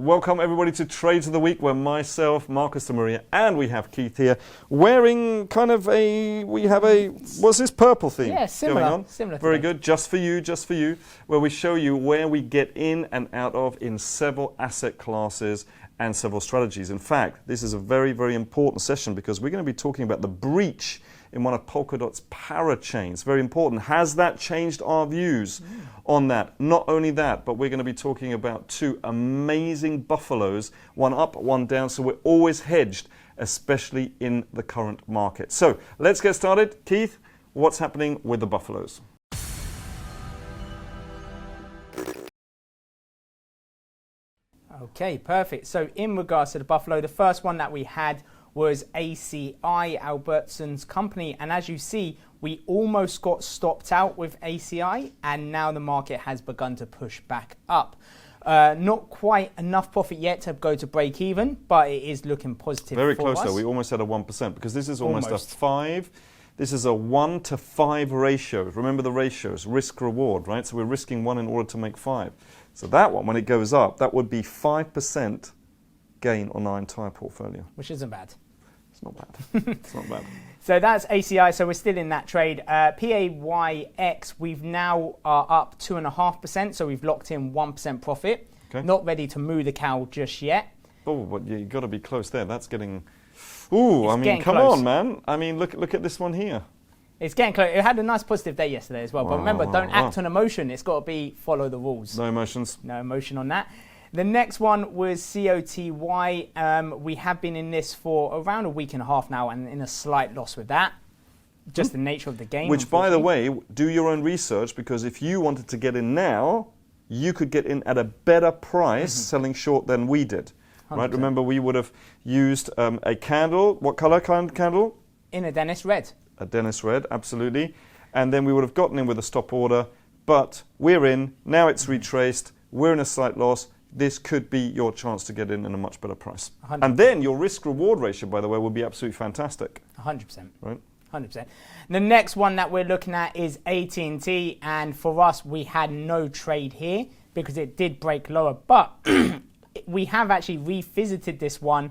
Welcome everybody to Trades of the Week, where myself, Marcus de Maria, and we have Keith here, wearing kind of what's this, purple theme? Yeah, similar. Going on? Similar. Very good, just for you, where we show you where we get in and out of in several asset classes and several strategies. In fact, this is a very, very important session because we're going to be talking about the breach in one of Polkadot's parachains. Very important. Has that changed our views on that? Not only that, but we're going to be talking about two amazing buffaloes, one up, one down, so we're always hedged, especially in the current market. So let's get started. Keith, what's happening with the buffaloes? Okay, perfect. So in regards to the buffalo, the first one that we had was ACI, Albertson's company, and as you see, we almost got stopped out with ACI, and now the market has begun to push back up. Not quite enough profit yet to go to break even, but it is looking positive. Very for close us. though. We almost had a 1% because this is almost a 5. This is a 1 to 5 ratio. Remember the ratios, risk reward, right? So we're risking 1 in order to make 5. So that one, when it goes up, that would be 5% gain on our entire portfolio. Which isn't bad. It's not bad. It's not bad. So that's ACI, so we're still in that trade. PAYX, we've now are up 2.5%, so we've locked in 1% profit. Okay. Not ready to moo the cow just yet. Oh, but you've got to be close there. That's getting... Ooh, it's I mean, come close. on, man. I mean, look at this one here. It's getting close. It had a nice positive day yesterday as well. But remember, don't act on emotion. It's got to be follow the rules. No emotions. No emotion on that. The next one was COTY. We have been in this for around a week and a half now and in a slight loss with that. Just the nature of the game. Which, by the way, do your own research, because if you wanted to get in now, you could get in at a better price selling short than we did. 100%. Right? Remember, we would have used a candle. What color candle? In a Dennis red. A Dennis red, absolutely. And then we would have gotten in with a stop order, but we're in. Now it's retraced. We're in a slight loss. This could be your chance to get in at a much better price. 100%. And then your risk-reward ratio, by the way, will be absolutely fantastic. 100%. Right? 100%. The next one that we're looking at is AT&T, and for us, we had no trade here because it did break lower, but we have actually revisited this one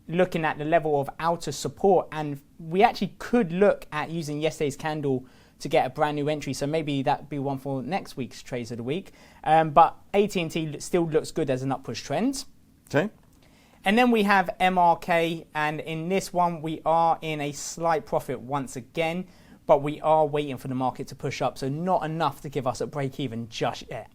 looking at the level of outer support, and we actually could look at using yesterday's candle to get a brand new entry, so maybe that'd be one for next week's Trades of the Week. But AT&T still looks good as an upwards trend. Okay. And then we have MRK, and in this one we are in a slight profit once again, but we are waiting for the market to push up, so not enough to give us a break even just yet.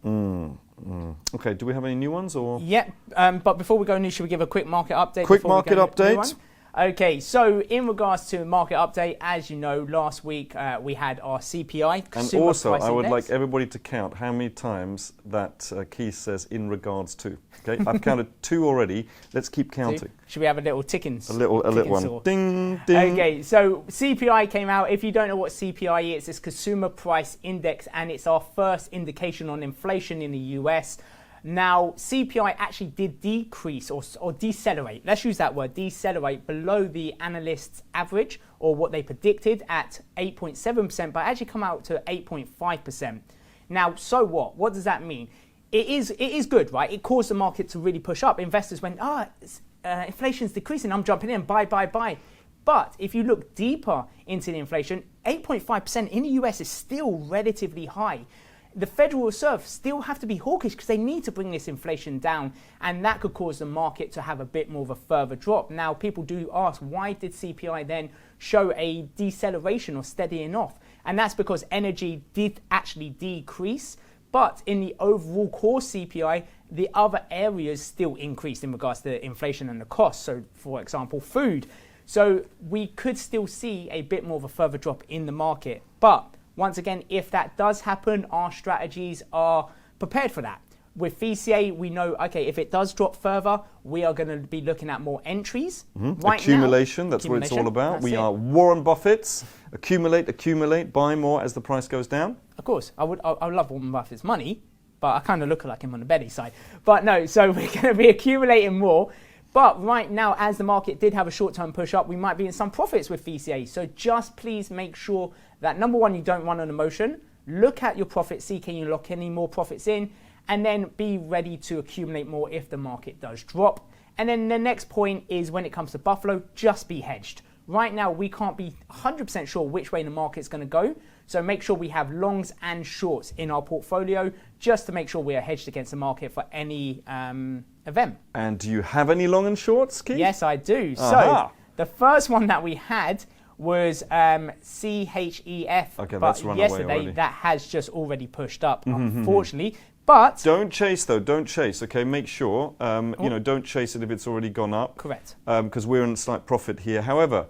Okay, do we have any new ones? Or? Yeah, but before we go new, should we give a quick market update? Quick market update. Okay, so in regards to market update, as you know, last week we had our CPI. And also, I would like everybody to count how many times that Keith says "in regards to." Okay, I've counted 2 already. Let's keep counting. Should we have a little ticking? A little one. Saw. Ding, ding. Okay, so CPI came out. If you don't know what CPI is, it's Consumer Price Index, and it's our first indication on inflation in the US. Now, CPI actually did decrease or decelerate. Let's use that word, decelerate, below the analysts' average or what they predicted at 8.7%, but actually come out to 8.5%. Now, so what? What does that mean? It is good, right? It caused the market to really push up. Investors went, inflation's decreasing, I'm jumping in, buy. But if you look deeper into the inflation, 8.5% in the US is still relatively high. The Federal Reserve still have to be hawkish because they need to bring this inflation down, and that could cause the market to have a bit more of a further drop. Now, people do ask, why did CPI then show a deceleration or steadying off? And that's because energy did actually decrease, but in the overall core CPI, the other areas still increased in regards to inflation and the cost. So, for example, food. So we could still see a bit more of a further drop in the market, but once again, if that does happen, our strategies are prepared for that. With VCA, we know, okay, if it does drop further, we are going to be looking at more entries. Right accumulation, now, that's what it's all about. We are Warren Buffett's. Accumulate, buy more as the price goes down. Of course, I would love Warren Buffett's money, but I kind of look like him on the Betty side. But no, so we're going to be accumulating more. But right now, as the market did have a short-term push up, we might be in some profits with VCA. So just please make sure that, number one, you don't run on emotion. Look at your profits, see can you lock any more profits in. and then be ready to accumulate more if the market does drop. And then the next point is when it comes to Buffalo, just be hedged. Right now, we can't be 100% sure which way the market's going to go. So make sure we have longs and shorts in our portfolio just to make sure we are hedged against the market for any event. And do you have any long and shorts, Keith? Yes, I do. Aha. So the first one that we had was CHEF. Okay, but that's run away yesterday, already. that has just already pushed up, unfortunately. But don't chase though. Don't chase. Okay, make sure don't chase it if it's already gone up. Correct. Because we're in slight profit here. However,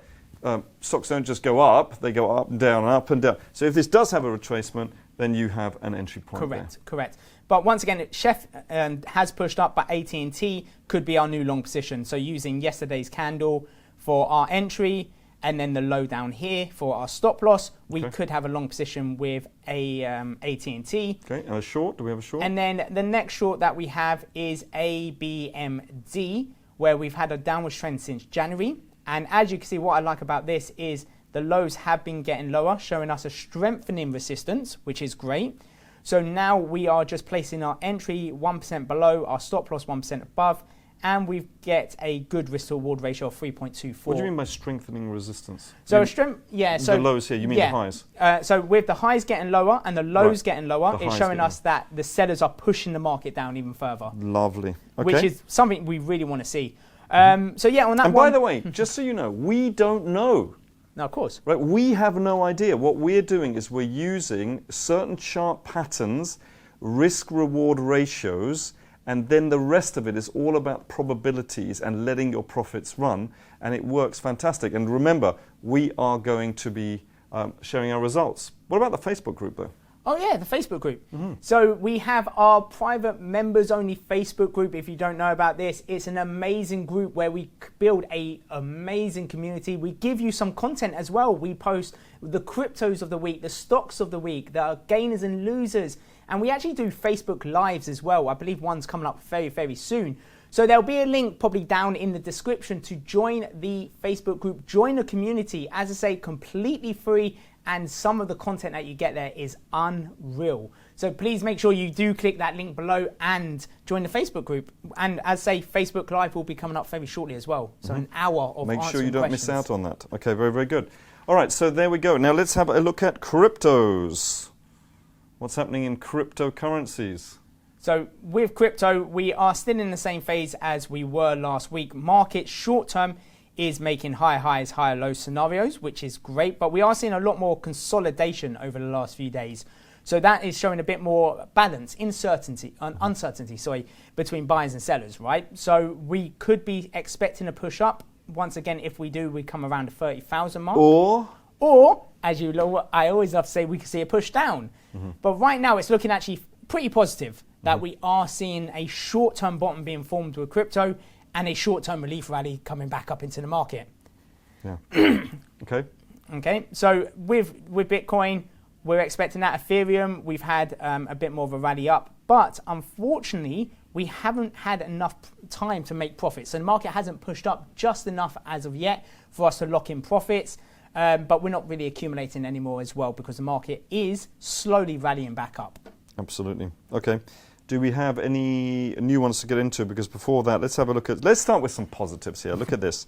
stocks don't just go up; they go up and down and up and down. So if this does have a retracement, then you have an entry point. Correct. But once again, Chef has pushed up, but AT&T could be our new long position. So using yesterday's candle for our entry, and then the low down here for our stop loss, we could have a long position with a AT&T. Okay, and a short? Do we have a short? And then the next short that we have is ABMD, where we've had a downward trend since January. And as you can see, what I like about this is the lows have been getting lower, showing us a strengthening resistance, which is great. So now we are just placing our entry 1% below, our stop loss 1% above, and we get a good risk to reward ratio of 3.24. What do you mean by strengthening resistance? So the lows here, you mean the highs? So with the highs getting lower and the lows getting lower, it's showing us that the sellers are pushing the market down even further. Lovely. Okay. Which is something we really want to see. So yeah, on that and by the way, just so you know, we don't know. No, of course. Right, we have no idea. What we're doing is we're using certain chart patterns, risk-reward ratios, and then the rest of it is all about probabilities and letting your profits run, and it works fantastic. And remember, we are going to be sharing our results. What about the Facebook group, though? Oh yeah, the Facebook group. So we have our private members only Facebook group. If you don't know about this, it's an amazing group where we build a amazing community. We give you some content as well. We post the cryptos of the week, the stocks of the week, the gainers and losers. And we actually do Facebook Lives as well. I believe one's coming up very, very soon. So there'll be a link probably down in the description to join the Facebook group, join the community. As I say, completely free, and some of the content that you get there is unreal. So please make sure you do click that link below and join the Facebook group. And as I say, Facebook Live will be coming up very shortly as well. So an hour of Make sure you don't questions. miss out on that. Okay, very, very good. All right, so there we go. Now let's have a look at cryptos. What's happening in cryptocurrencies? So with crypto, we are still in the same phase as we were last week. Market short term is making higher highs, higher lows scenarios, which is great. But we are seeing a lot more consolidation over the last few days. So that is showing a bit more balance, uncertainty, between buyers and sellers, right? So we could be expecting a push up. Once again, if we do, we come around the 30,000 mark. Or, as you know, I always love to say, we could see a push down. But right now, it's looking actually pretty positive that we are seeing a short-term bottom being formed with crypto and a short-term relief rally coming back up into the market. Yeah. Okay. So with Bitcoin, we're expecting that. Ethereum, we've had a bit more of a rally up, but unfortunately, we haven't had enough time to make profits. So the market hasn't pushed up just enough as of yet for us to lock in profits. But we're not really accumulating anymore as well because the market is slowly rallying back up. Absolutely. Okay. Do we have any new ones to get into? Because before that, let's start with some positives here. Look at this.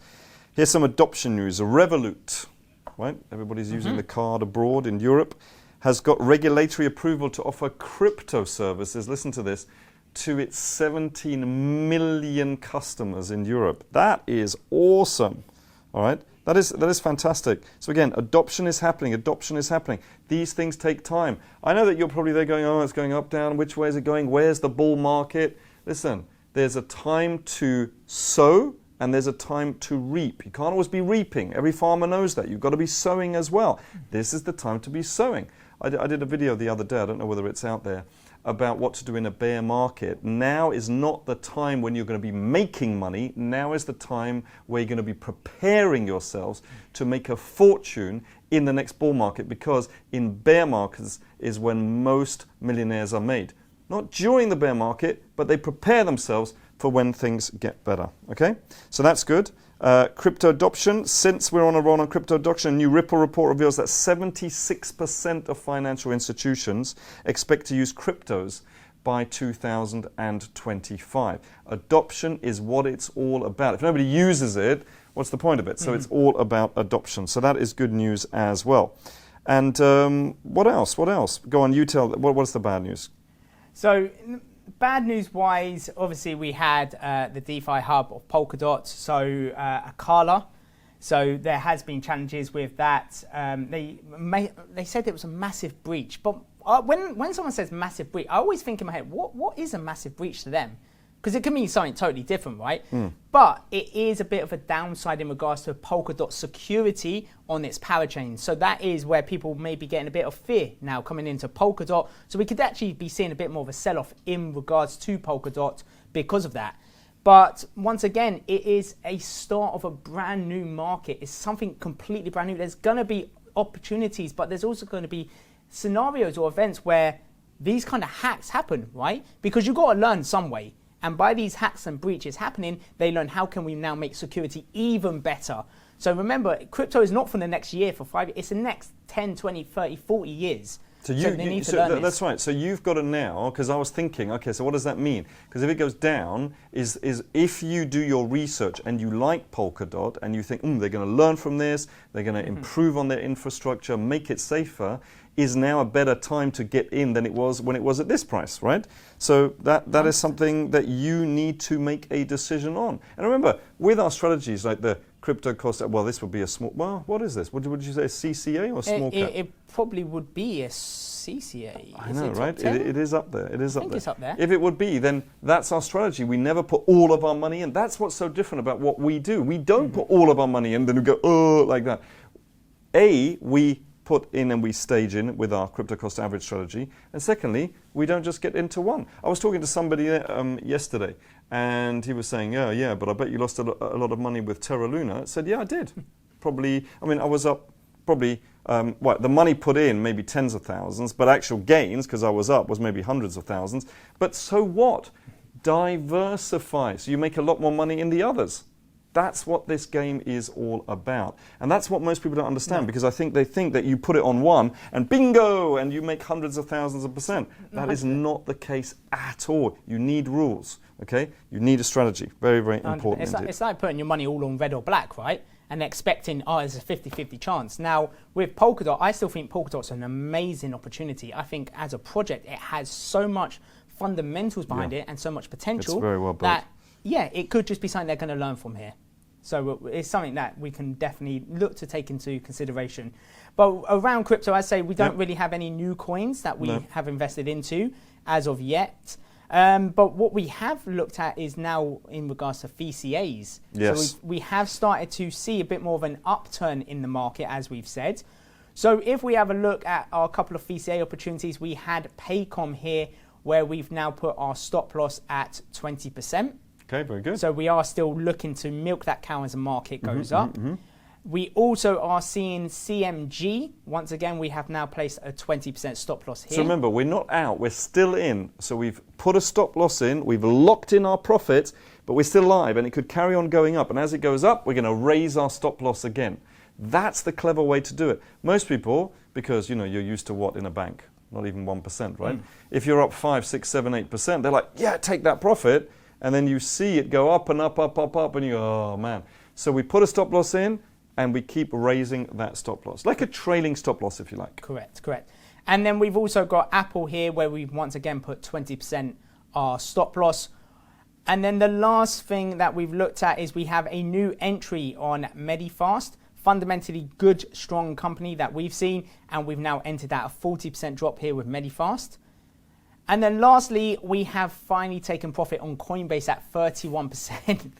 Here's some adoption news. Revolut, right? Everybody's using the card abroad in Europe, has got regulatory approval to offer crypto services. Listen to this. To its 17 million customers in Europe. That is awesome. All right. That is fantastic. So again, adoption is happening. These things take time. I know that you're probably there going, oh, it's going up, down. Which way is it going? Where's the bull market? Listen, there's a time to sow and there's a time to reap. You can't always be reaping. Every farmer knows that. You've got to be sowing as well. This is the time to be sowing. I did a video the other day, I don't know whether it's out there, about what to do in a bear market. Now is not the time when you're going to be making money. Now is the time where you're going to be preparing yourselves to make a fortune in the next bull market, because in bear markets is when most millionaires are made. Not during the bear market, but they prepare themselves for when things get better. Okay, so that's good. Crypto adoption, since we're on a roll on crypto adoption, a new Ripple report reveals that 76% of financial institutions expect to use cryptos by 2025. Adoption is what it's all about. If nobody uses it, what's the point of it? So it's all about adoption. So that is good news as well. And what else? What else? Go on, you tell. What's the bad news? So bad news-wise, obviously we had the DeFi hub of Polkadot, so Acala. So there has been challenges with that. They said it was a massive breach, but when someone says massive breach, I always think in my head, what is a massive breach to them? Because it can mean something totally different, right? But it is a bit of a downside in regards to Polkadot security on its parachain. So that is where people may be getting a bit of fear now coming into Polkadot. So we could actually be seeing a bit more of a sell-off in regards to Polkadot because of that. But once again, it is a start of a brand new market. It's something completely brand new. There's going to be opportunities, but there's also going to be scenarios or events where these kind of hacks happen, right? Because you've got to learn some way. And by these hacks and breaches happening, they learn how can we now make security even better. So remember, crypto is not for the next year, for 5 years. It's the next 10, 20, 30, 40 years. So they need to learn this. That's right. So you've got to now, because I was thinking, okay, so what does that mean? Because if it goes down, is if you do your research and you like Polkadot and you think, they're going to learn from this, they're going to improve on their infrastructure, make it safer, is now a better time to get in than it was when it was at this price, right? So that is something that you need to make a decision on. And remember, with our strategies like the crypto cost, well, this would be a small, well, what is this? Would you say a CCA or small cap? It probably would be a CCA. I know, right? It is up there. It is up there. I think it's up there. If it would be, then that's our strategy. We never put all of our money in. That's what's so different about what we do. We don't put all of our money in, then we go, oh, like that. We put in and we stage in with our crypto cost average strategy. And secondly, we don't just get into one. I was talking to somebody yesterday, and he was saying, yeah, but I bet you lost a lot of money with Terra Luna. I said, yeah, I did. Probably, I mean, I was up probably, the money put in maybe tens of thousands, but actual gains, because I was up, was maybe hundreds of thousands. But so what? Diversify, so you make a lot more money in the others. That's what this game is all about. And that's what most people don't understand, because I think they think that you put it on one and bingo, and you make hundreds of thousands of percent. That is not the case at all. You need rules, okay? You need a strategy. Very, very important. It's like putting your money all on red or black, right? And expecting, there's a 50-50 chance. Now, with Polkadot, I still think Polkadot's an amazing opportunity. I think as a project, it has so much fundamentals behind it and so much potential. It's very well built. It could just be something they're going to learn from here. So it's something that we can definitely look to take into consideration. But around crypto, I say we don't really have any new coins that we have invested into as of yet. But what we have looked at is now in regards to VCAs. Yes. So we have started to see a bit more of an upturn in the market, as we've said. So if we have a look at our couple of VCA opportunities, we had Paycom here, where we've now put our stop loss at 20%. Okay, very good. So we are still looking to milk that cow as the market goes up. We also are seeing CMG. Once again, we have now placed a 20% stop loss here. So remember, we're not out, we're still in. So we've put a stop loss in, we've locked in our profits, but we're still live, and it could carry on going up. And as it goes up, we're going to raise our stop loss again. That's the clever way to do it. Most people, because you're used to what in a bank? Not even 1%, right? If you're up 5, 6, 7, 8%, they're like, yeah, take that profit. And then you see it go up and up, and you go, oh man. So we put a stop loss in, and we keep raising that stop loss. Like a trailing stop loss, if you like. Correct. And then we've also got Apple here, where we've once again put 20% our stop loss. And then the last thing that we've looked at is we have a new entry on Medifast. Fundamentally good, strong company that we've seen, and we've now entered at a 40% drop here with Medifast. And then lastly, we have finally taken profit on Coinbase at 31%.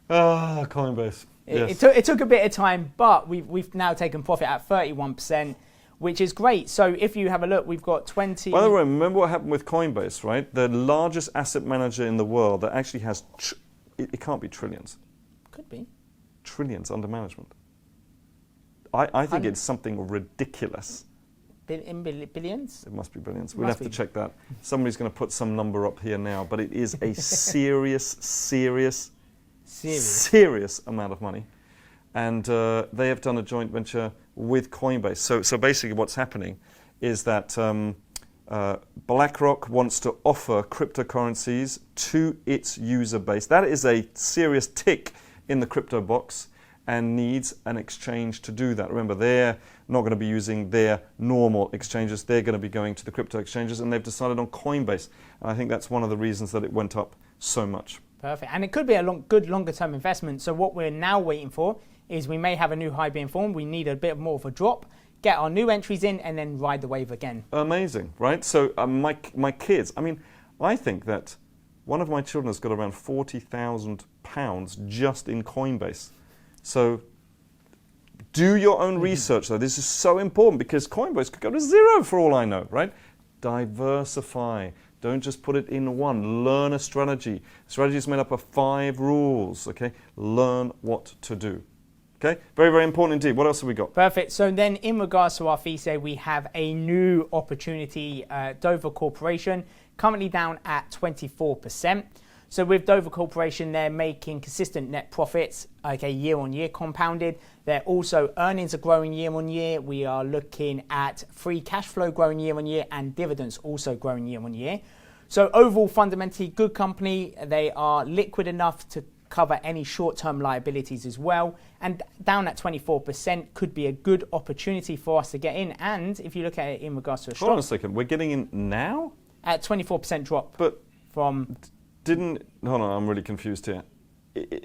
Coinbase. Yes. It took a bit of time, but we've now taken profit at 31%, which is great. So if you have a look, we've got 20... By the way, remember what happened with Coinbase, right? The largest asset manager in the world that actually has... it can't be trillions. Could be. Trillions under management. I think it's something ridiculous. In billions? It must be billions. We'll have to check that. Somebody's going to put some number up here now, but it is a serious amount of money. And they have done a joint venture with Coinbase. So basically what's happening is that BlackRock wants to offer cryptocurrencies to its user base. That is a serious tick in the crypto box and needs an exchange to do that. Remember, they're not going to be using their normal exchanges. They're going to be going to the crypto exchanges, and they've decided on Coinbase. And I think that's one of the reasons that it went up so much. Perfect. And it could be a good longer-term investment. So what we're now waiting for is we may have a new high being formed. We need a bit more of a drop, get our new entries in, and then ride the wave again. Amazing, right? So my kids, I mean, I think that one of my children has got around £40,000 just in Coinbase. So do your own research, though. This is so important because Coinbase could go to zero for all I know, right? Diversify. Don't just put it in one. Learn a strategy. Strategy is made up of 5 rules, okay? Learn what to do. Okay, very, very important indeed. What else have we got? Perfect. So then in regards to our VCA, we have a new opportunity, Dover Corporation, currently down at 24%. So with Dover Corporation, they're making consistent net profits, okay, year on year compounded. They're also, earnings are growing year on year. We are looking at free cash flow growing year on year and dividends also growing year on year. So overall, fundamentally good company. They are liquid enough to cover any short-term liabilities as well, and down at 24% could be a good opportunity for us to get in. And if you look at it in regards to a stock, hold on a second, we're getting in now at 24% drop, but from hold on, I'm really confused here.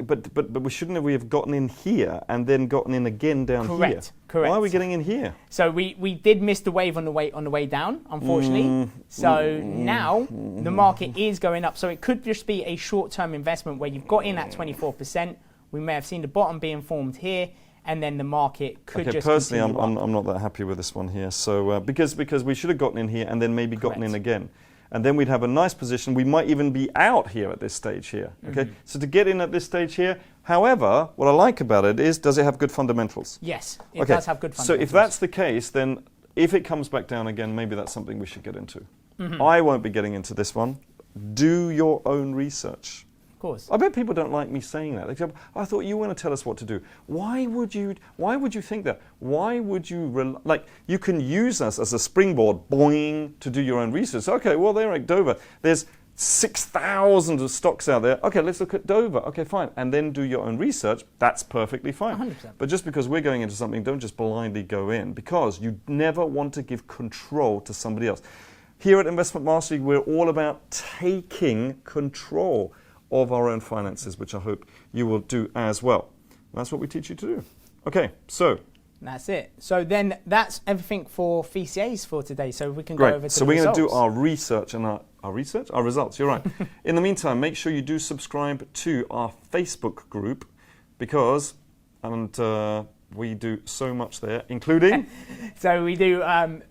But we shouldn't have gotten in here and then gotten in again down here. Correct. Why are we getting in here? So we did miss the wave on the way down, unfortunately. Now the market is going up. So it could just be a short-term investment where you've got in at 24%. We may have seen the bottom being formed here, and then the market could just personally, continue I'm not that happy with this one here. So because we should have gotten in here and then maybe gotten in again. And then we'd have a nice position. We might even be out here at this stage here. Okay, so to get in at this stage here, however, what I like about it is, does it have good fundamentals? Yes, it does have good fundamentals. So if that's the case, then if it comes back down again, maybe that's something we should get into. I won't be getting into this one. Do your own research. Of course. I bet people don't like me saying that. They go, I thought you were going to tell us what to do. Why would you think that? Why would you, you can use us as a springboard, boing, to do your own research. Okay, well, they're like Dover. There's 6,000 of stocks out there. Okay, let's look at Dover. Okay, fine. And then do your own research. That's perfectly fine. 100%. But just because we're going into something, don't just blindly go in, because you never want to give control to somebody else. Here at Investment Mastery, we're all about taking control of our own finances, which I hope you will do as well. And that's what we teach you to do. Okay, so that's it. So then that's everything for VCAs for today. So we can go over to so we're going to do our research and our results. You're right. In the meantime, make sure you do subscribe to our Facebook group, because we do so much there, including so we do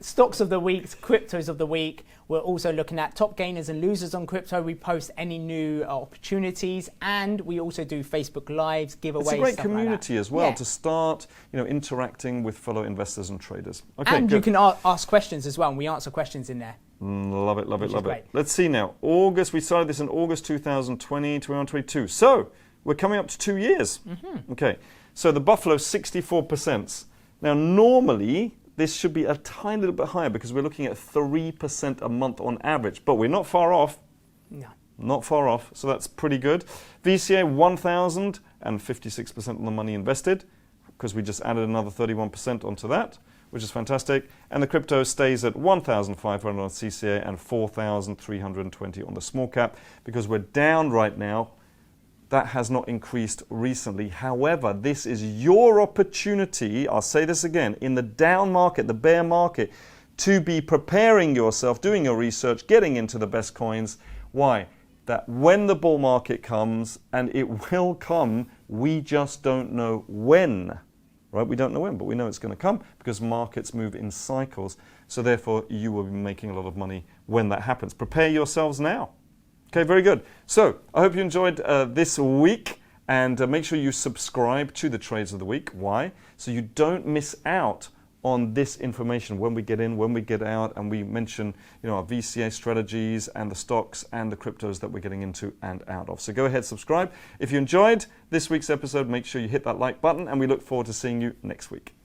stocks of the week, cryptos of the week. We're also looking at top gainers and losers on crypto. We post any new opportunities, and we also do Facebook Lives, giveaways. It's a great community as well to start, interacting with fellow investors and traders. Okay, and you can ask questions as well, and we answer questions in there. Love it, love it, love it. Let's see now. August, we started this in August 2020, 2022. So we're coming up to 2 years. Okay, so the Buffalo 64%. Now normally this should be a tiny little bit higher because we're looking at 3% a month on average, but we're not far off. No. Not far off, so that's pretty good. VCA 1,000 and 56% on the money invested, because we just added another 31% onto that, which is fantastic. And the crypto stays at 1,500 on CCA and 4,320 on the small cap, because we're down right now. That has not increased recently. However, this is your opportunity, I'll say this again, in the down market, the bear market, to be preparing yourself, doing your research, getting into the best coins. Why? That when the bull market comes, and it will come, we just don't know when. Right? We don't know when, but we know it's going to come, because markets move in cycles. So therefore, you will be making a lot of money when that happens. Prepare yourselves now. Okay, very good. So I hope you enjoyed this week, and make sure you subscribe to the Trades of the Week. Why? So you don't miss out on this information when we get in, when we get out, and we mention our VCA strategies and the stocks and the cryptos that we're getting into and out of. So go ahead, subscribe. If you enjoyed this week's episode, make sure you hit that like button, and we look forward to seeing you next week.